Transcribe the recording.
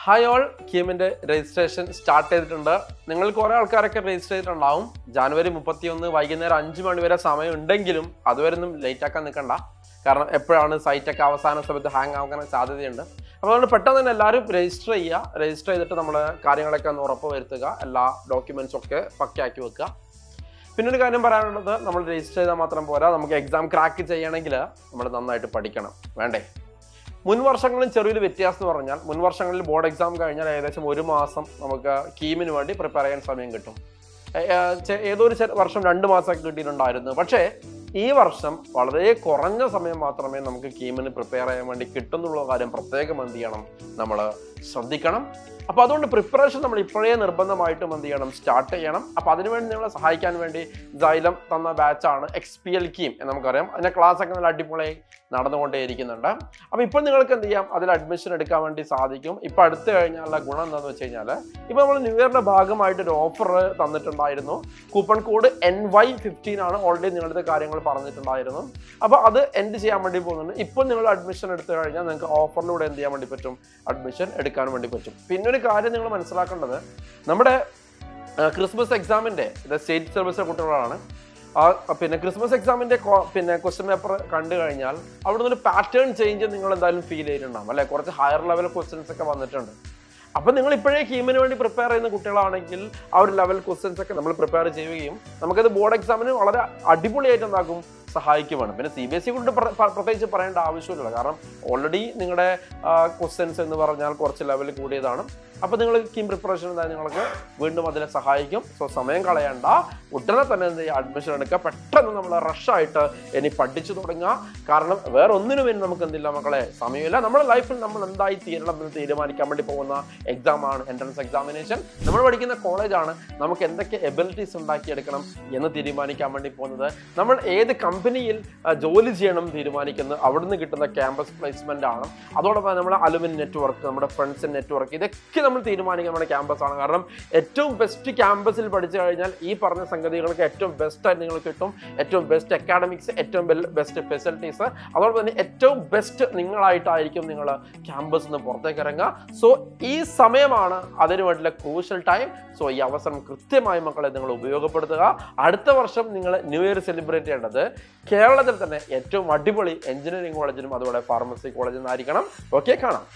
Hi all, കീമിൻ്റെ registration start ചെയ്തിട്ടുണ്ട്. നിങ്ങൾ കുറേ ആൾക്കാരൊക്കെ രജിസ്റ്റർ ചെയ്തിട്ടുണ്ടാവും. ജനുവരി 31 വൈകുന്നേരം 5 മണി വരെ സമയം ഉണ്ടെങ്കിലും അതുവരെ ഒന്നും ലേറ്റ് ആക്കാൻ നിൽക്കണ്ട. കാരണം എപ്പോഴാണ് സൈറ്റൊക്കെ അവസാന സമയത്ത് ഹാങ് ആകാൻ സാധ്യതയുണ്ട്. അപ്പോൾ അതുകൊണ്ട് പെട്ടെന്ന് തന്നെ എല്ലാവരും രജിസ്റ്റർ ചെയ്യുക. രജിസ്റ്റർ ചെയ്തിട്ട് നമ്മൾ കാര്യങ്ങളൊക്കെ ഒന്ന് ഉറപ്പ് വരുത്തുക. എല്ലാ ഡോക്യുമെൻറ്റ്സും ഒക്കെ പക്കയാക്കി വെക്കുക. പിന്നെ ഒരു കാര്യം പറയാനുള്ളത്, നമ്മൾ രജിസ്റ്റർ ചെയ്താൽ മാത്രം പോരാ, നമുക്ക് എക്സാം ക്രാക്ക് ചെയ്യണമെങ്കിൽ നമ്മൾ നന്നായിട്ട് പഠിക്കണം. വേണ്ടേ? മുൻ വർഷങ്ങളിൽ ചെറിയൊരു വ്യത്യാസം എന്ന് പറഞ്ഞാൽ, മുൻ വർഷങ്ങളിൽ ബോർഡ് എക്സാം കഴിഞ്ഞാൽ ഏകദേശം 1 മാസം നമുക്ക് കീമിന് വേണ്ടി പ്രിപ്പയർ ചെയ്യാൻ സമയം കിട്ടും. ഏതോ ഒരു വർഷം 2 മാസമൊക്കെ കിട്ടിയിട്ടുണ്ടായിരുന്നു. പക്ഷേ ഈ വർഷം വളരെ കുറഞ്ഞ സമയം മാത്രമേ നമുക്ക് കീമിന് പ്രിപ്പയർ ചെയ്യാൻ വേണ്ടി കിട്ടുന്നുള്ള കാര്യം പ്രത്യേകം എന്ത് ചെയ്യണം, നമ്മൾ ശ്രദ്ധിക്കണം. അപ്പോൾ അതുകൊണ്ട് പ്രിപ്പറേഷൻ നമ്മൾ ഇപ്പോഴേ നിർബന്ധമായിട്ടും എന്ത് ചെയ്യണം, സ്റ്റാർട്ട് ചെയ്യണം. അപ്പോൾ അതിനുവേണ്ടി നിങ്ങളെ സഹായിക്കാൻ വേണ്ടി Xylem തന്ന ബാച്ചാണ് XPL കീം എന്ന് നമുക്കറിയാം. അതിൻ്റെ ക്ലാസ്സൊക്കെ നല്ല അടിപൊളിയായി നടന്നുകൊണ്ടേയിരിക്കുന്നുണ്ട്. അപ്പോൾ ഇപ്പോൾ നിങ്ങൾക്ക് എന്ത് ചെയ്യാം, അതിൽ അഡ്മിഷൻ എടുക്കാൻ വേണ്ടി സാധിക്കും. ഇപ്പോൾ അടുത്ത് കഴിഞ്ഞാലുള്ള ഗുണം എന്താണെന്ന് വെച്ച് കഴിഞ്ഞാൽ, ഇപ്പോൾ നമ്മൾ ന്യൂ ഇയറിൻ്റെ ഭാഗമായിട്ടൊരു ഓഫർ തന്നിട്ടുണ്ടായിരുന്നു. കൂപ്പൺ കോഡ് NY15 ആണ്. ഓൾറെഡി നിങ്ങളുടെ കാര്യങ്ങൾ പറഞ്ഞിട്ടുണ്ടായിരുന്നു. അപ്പോൾ അത് എൻഡ് ചെയ്യാൻ വേണ്ടി പോകുന്നുണ്ട്. ഇപ്പോൾ നിങ്ങൾ അഡ്മിഷൻ എടുത്തു കഴിഞ്ഞാൽ നിങ്ങൾക്ക് ഓഫറിലൂടെ എന്ത് ചെയ്യാൻ വേണ്ടി പറ്റും, അഡ്മിഷൻ എടുക്കാൻ വേണ്ടി പറ്റും. പിന്നെ ഒരു കാര്യം നിങ്ങൾ മനസ്സിലാക്കേണ്ടത്, നമ്മുടെ ക്രിസ്മസ് എക്സാമിൻ്റെ സ്റ്റേറ്റ് സിലബസിലെ കുട്ടികളാണ്. പിന്നെ ക്രിസ്മസ് എക്സാമിൻ്റെ പിന്നെ ക്വസ്റ്റ്യൻ പേപ്പർ കണ്ടു കഴിഞ്ഞാൽ അവിടെ നിന്നൊരു പാറ്റേൺ ചേഞ്ച് നിങ്ങൾ എന്തായാലും ഫീൽ ചെയ്തിട്ടുണ്ടാകും അല്ലെ. കുറച്ച് ഹയർ ലെവൽ ക്വസ്റ്റ്യൻസ് ഒക്കെ വന്നിട്ടുണ്ട്. അപ്പം നിങ്ങൾ ഇപ്പോഴേ കീമിന് വേണ്ടി പ്രിപ്പയർ ചെയ്യുന്ന കുട്ടികളാണെങ്കിൽ ആ ഒരു ലെവൽ ക്വസ്റ്റ്യൻസ് ഒക്കെ നമ്മൾ പ്രിപ്പയർ ചെയ്യുകയും നമുക്കത് ബോർഡ് എക്സാമിന് വളരെ അടിപൊളിയായിട്ട് എന്താക്കും, സഹായിക്കുവാണ്. പിന്നെ CBSE കൊണ്ട് പ്രത്യേകിച്ച് പറയേണ്ട ആവശ്യമില്ല. കാരണം ഓൾറെഡി നിങ്ങളുടെ ക്വസ്റ്റ്യൻസ് എന്ന് പറഞ്ഞാൽ കുറച്ച് ലെവൽ കൂടിയതാണ്. അപ്പോൾ നിങ്ങൾ കീം പ്രിപ്പറേഷൻ എന്തായാലും നിങ്ങൾക്ക് വീണ്ടും അതിനെ സഹായിക്കും. സോ സമയം കളയണ്ട, ഉടനെ തന്നെ എന്ത് ചെയ്യുക, അഡ്മിഷൻ എടുക്കുക. പെട്ടെന്ന് നമ്മൾ റഷായിട്ട് ഇനി പഠിച്ചു തുടങ്ങുക. കാരണം വേറെ ഒന്നിനും വേണ്ടി നമുക്ക് എന്തില്ല മക്കളെ, സമയമില്ല. നമ്മുടെ ലൈഫിൽ നമ്മൾ എന്തായി തീരണം എന്ന് തീരുമാനിക്കാൻ വേണ്ടി പോകുന്ന എക്സാമാണ് എൻട്രൻസ് എക്സാമിനേഷൻ. നമ്മൾ പഠിക്കുന്ന കോളേജാണ് നമുക്ക് എന്തൊക്കെ എബിലിറ്റീസ് ഉണ്ടാക്കിയെടുക്കണം എന്ന് തീരുമാനിക്കാൻ വേണ്ടി പോകുന്നത്. നമ്മൾ ഏത് കമ്പനിയിൽ ജോലി ചെയ്യണം തീരുമാനിക്കുന്നത് അവിടുന്ന് കിട്ടുന്ന ക്യാമ്പസ് പ്ലേസ്മെന്റ് ആണ്. അതോടൊപ്പം നമ്മുടെ അലുമിനി നെറ്റ്വർക്ക്, നമ്മുടെ ഫ്രണ്ട്സിൻ നെറ്റ്വർക്ക്, ഇതൊക്കെ നമ്മൾ തീരുമാനിക്കുക നമ്മുടെ ക്യാമ്പസ് ആണ്. കാരണം ഏറ്റവും ബെസ്റ്റ് ക്യാമ്പസിൽ പഠിച്ചു കഴിഞ്ഞാൽ ഈ പറഞ്ഞ സംഗതികൾക്ക് ഏറ്റവും ബെസ്റ്റ് ആയിട്ട് നിങ്ങൾ കിട്ടും. ഏറ്റവും ബെസ്റ്റ് അക്കാഡമിക്സ്, ഏറ്റവും ബെസ്റ്റ് ഫെസിലിറ്റീസ്, അതോടൊപ്പം തന്നെ ഏറ്റവും ബെസ്റ്റ് നിങ്ങളായിട്ടായിരിക്കും നിങ്ങൾ ക്യാമ്പസിൽ നിന്ന് പുറത്തേക്ക് ഇറങ്ങുക. സോ ഈ സമയമാണ് അതിനു വേണ്ടിയുള്ള ക്രൂഷ്യൽ ടൈം. സോ ഈ അവസരം കൃത്യമായി മക്കളെ നിങ്ങൾ ഉപയോഗപ്പെടുത്തുക. അടുത്ത വർഷം നിങ്ങൾ ന്യൂ ഇയർ സെലിബ്രേറ്റ് ചെയ്യേണ്ടത് കേരളത്തിൽ തന്നെ ഏറ്റവും അടിപൊളി എഞ്ചിനീയറിംഗ് കോളേജിലും അതുപോലെ ഫാർമസി കോളേജിലും ആയിരിക്കണം. ഓക്കെ, കാണാം.